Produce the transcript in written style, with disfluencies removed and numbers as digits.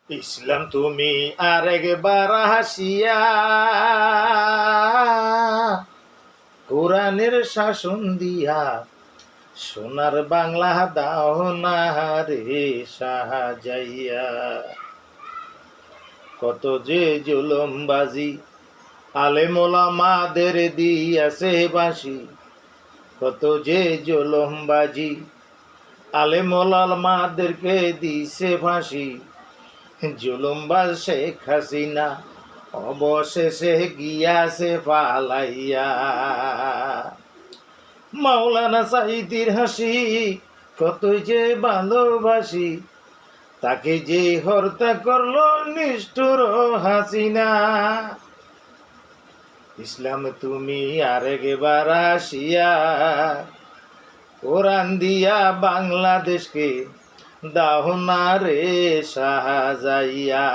ইসলাম তুমি আরেকবার হাসিয়া কোরআনের শাসন দিয়া সোনার বাংলা দাও না রে সাহাযাইয়া। কত যে জুলুমবাজি আলেম ওলামাদের দিয়াছে বাঁশি, কত যে জুলুমবাজি আলেম ওলামাদেরকে দিছে ফাঁসি। জুলুমবাজ শেখ হাসিনা অবশেষে গিয়াছে পালাইয়া। মাওলানা সাঈদীর হাসি কতই যে ভালোবাসি, তাকে যে হত্যা করলো নিষ্ঠুর হাসিনা। ইসলাম তুমি আরেকবার আসিয়া কোরআন দিয়া বাংলাদেশকে দাও না রে সাহাযাইয়া।